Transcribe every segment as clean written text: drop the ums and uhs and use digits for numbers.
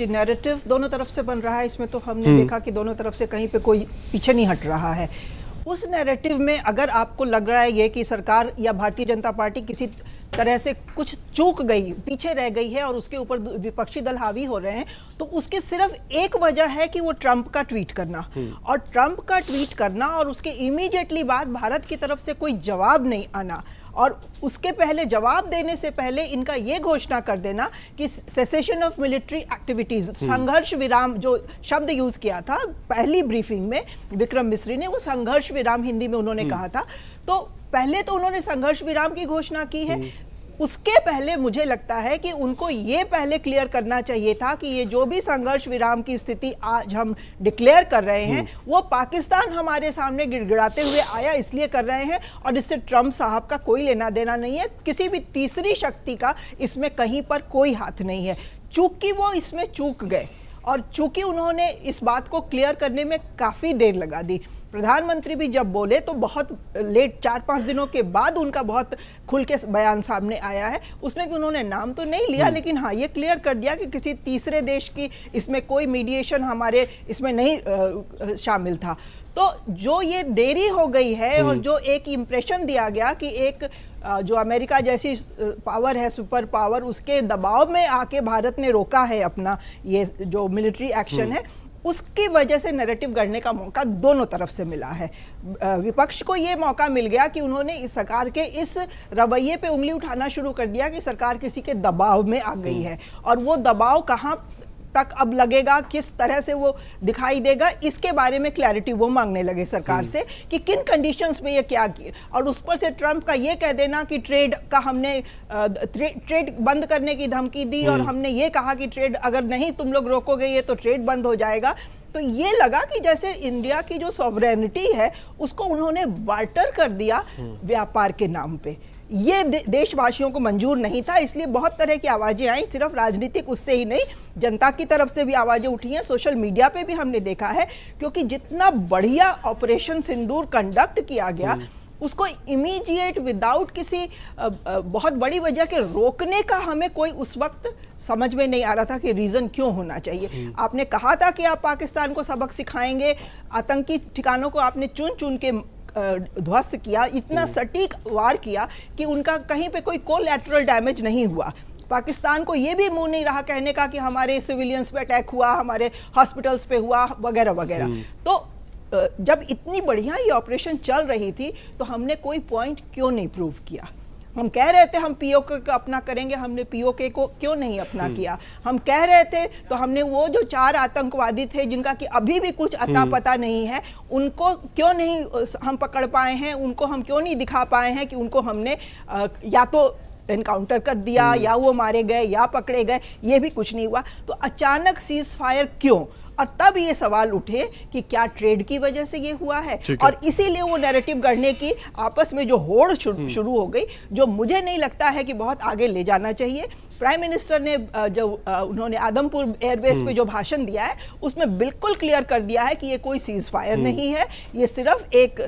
Narrative दोनों तरफ से बन रहा है, इसमें तो हमने देखा कि दोनों तरफ से कहीं पे कोई पीछे नहीं हट रहा है। उस नैरेटिव में अगर आपको लग रहा है ये कि सरकार या भारतीय जनता पार्टी किसी तरह से कुछ चूक गई, पीछे रह गई है और उसके ऊपर विपक्षी दल हावी हो रहे हैं, तो उसकी सिर्फ एक वजह है कि वो ट्रंप का ट्वीट करना, और ट्रंप का ट्वीट करना और उसके इमीडिएटली बाद भारत की तरफ से कोई जवाब नहीं आना, और उसके पहले जवाब देने से पहले इनका ये घोषणा कर देना कि सेसेशन ऑफ मिलिट्री एक्टिविटीज, संघर्ष विराम, जो शब्द यूज किया था पहली ब्रीफिंग में विक्रम मिस्री ने, वो संघर्ष विराम हिंदी में उन्होंने कहा था। तो पहले तो उन्होंने संघर्ष विराम की घोषणा की है, उसके पहले मुझे लगता है कि उनको ये पहले क्लियर करना चाहिए था कि ये जो भी संघर्ष विराम की स्थिति आज हम डिक्लेयर कर रहे हैं वो पाकिस्तान हमारे सामने गिड़गिड़ाते हुए आया इसलिए कर रहे हैं, और इससे ट्रंप साहब का कोई लेना देना नहीं है, किसी भी तीसरी शक्ति का इसमें कहीं पर कोई हाथ नहीं है। चूंकि वो इसमें चूक गए और चूंकि उन्होंने इस बात को क्लियर करने में काफ़ी देर लगा दी, प्रधानमंत्री भी जब बोले तो बहुत लेट, 4-5 दिनों के बाद उनका बहुत खुल के बयान सामने आया है। उसमें भी उन्होंने नाम तो नहीं लिया, लेकिन हाँ ये क्लियर कर दिया कि किसी तीसरे देश की इसमें कोई मीडिएशन हमारे इसमें नहीं शामिल था। तो जो ये देरी हो गई है और जो एक इम्प्रेशन दिया गया कि एक जो अमेरिका जैसी पावर है, सुपर पावर, उसके दबाव में आके भारत ने रोका है अपना ये जो मिलिट्री एक्शन है, उसकी वजह से नैरेटिव गढ़ने का मौका दोनों तरफ से मिला है। विपक्ष को ये मौका मिल गया कि उन्होंने इस सरकार के इस रवैये पे उंगली उठाना शुरू कर दिया कि सरकार किसी के दबाव में आ गई है, और वो दबाव कहाँ तक अब लगेगा, किस तरह से वो दिखाई देगा, इसके बारे में क्लैरिटी वो मांगने लगे सरकार से कि किन कंडीशंस में ये क्या किए। और उस पर से ट्रंप का ये कह देना कि ट्रेड का हमने ट्रेड बंद करने की धमकी दी और हमने ये कहा कि ट्रेड अगर नहीं तुम लोग रोकोगे ये तो ट्रेड बंद हो जाएगा। तो ये लगा कि जैसे इंडिया की जो सॉवरेनिटी है उसको उन्होंने बार्टर कर दिया व्यापार के नाम पे। ये देशवासियों को मंजूर नहीं था, इसलिए बहुत तरह की आवाजें आई, सिर्फ राजनीतिक उससे ही नहीं, जनता की तरफ से भी आवाजें उठी हैं, सोशल मीडिया पे भी हमने देखा है, क्योंकि जितना बढ़िया ऑपरेशन सिंदूर कंडक्ट किया गया उसको इमीडिएट विदाउट किसी बहुत बड़ी वजह के रोकने का हमें कोई उस वक्त समझ में नहीं आ रहा था कि रीजन क्यों होना चाहिए। आपने कहा था कि आप पाकिस्तान को सबक सिखाएंगे, आतंकी ठिकानों को आपने चुन चुन के ध्वस्त किया, इतना सटीक वार किया कि उनका कहीं पे कोई कोलैटरल डैमेज नहीं हुआ। पाकिस्तान को ये भी मुंह नहीं रहा कहने का कि हमारे सिविलियंस पे अटैक हुआ, हमारे हॉस्पिटल्स पे हुआ, वगैरह वगैरह। तो जब इतनी बढ़िया ये ऑपरेशन चल रही थी तो हमने कोई पॉइंट क्यों नहीं प्रूव किया? हम कह रहे थे हम पीओके को अपना करेंगे, हमने पीओके को क्यों नहीं अपना किया? हम कह रहे थे तो हमने वो जो 4 आतंकवादी थे जिनका कि अभी भी कुछ अता पता नहीं है, उनको क्यों नहीं हम पकड़ पाए हैं, उनको हम क्यों नहीं दिखा पाए हैं कि उनको हमने या तो एनकाउंटर कर दिया या वो मारे गए या पकड़े गए, ये भी कुछ नहीं हुआ। तो अचानक सीज फायर क्यों? और तब ये सवाल उठे कि क्या ट्रेड की वजह से ये हुआ है, और इसीलिए वो नैरेटिव गढ़ने की आपस में जो होड़ शुरू हो गई, जो मुझे नहीं लगता है कि बहुत आगे ले जाना चाहिए। प्राइम मिनिस्टर ने जो उन्होंने आदमपुर एयरबेस पे जो भाषण दिया है उसमें बिल्कुल क्लियर कर दिया है कि ये कोई सीज फायर नहीं है, ये सिर्फ एक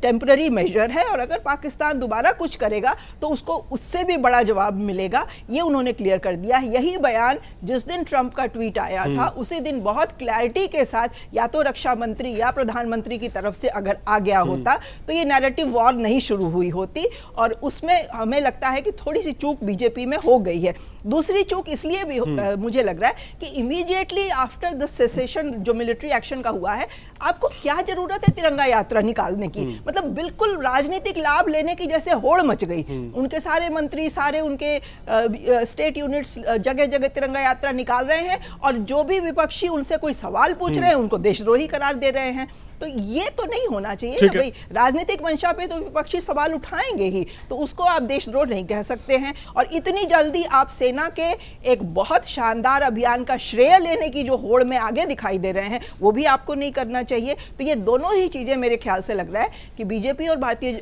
टेम्पररी मेजर है, और अगर पाकिस्तान दोबारा कुछ करेगा तो उसको उससे भी बड़ा जवाब मिलेगा, ये उन्होंने क्लियर कर दिया है। यही बयान जिस दिन ट्रंप का ट्वीट आया था उसी दिन बहुत क्लैरिटी के साथ या तो रक्षा मंत्री या प्रधानमंत्री की तरफ से अगर आ गया होता तो ये नैरेटिव वॉर नहीं शुरू हुई होती, और उसमें हमें लगता है कि थोड़ी सी चूक बीजेपी में हो गई है। दूसरी चूक इसलिए भी मुझे लग रहा है कि इमीडिएटली आफ्टर द सेसेशन जो मिलिट्री एक्शन का हुआ है, आपको क्या जरूरत है तिरंगा यात्रा निकालने की? मतलब बिल्कुल राजनीतिक लाभ लेने की जैसे होड़ मच गई। उनके सारे मंत्री, सारे उनके स्टेट यूनिट्स जगह जगह तिरंगा यात्रा निकाल रहे हैं, और जो भी विपक्षी उनसे कोई सवाल पूछ रहे हैं उनको देशद्रोही करार दे रहे हैं। तो ये तो नहीं होना चाहिए ना भाई, राजनीतिक मंशा पे तो विपक्षी सवाल उठाएंगे ही, तो उसको आप देशद्रोह नहीं कह सकते हैं। और इतनी जल्दी आप सेना के एक बहुत शानदार अभियान का श्रेय लेने की जो होड़ में आगे दिखाई दे रहे हैं वो भी आपको नहीं करना चाहिए। तो ये दोनों ही चीजें मेरे ख्याल से लग रहा है कि बीजेपी और भारतीय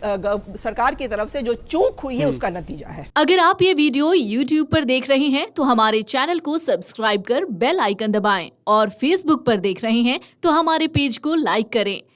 सरकार की तरफ से जो चूक हुई है उसका नतीजा है। अगर आप ये वीडियो यूट्यूब पर देख रहे हैं तो हमारे चैनल को सब्सक्राइब कर बेल आइकन दबाएं, और फेसबुक पर देख रहे हैं तो हमारे पेज को लाइक करें।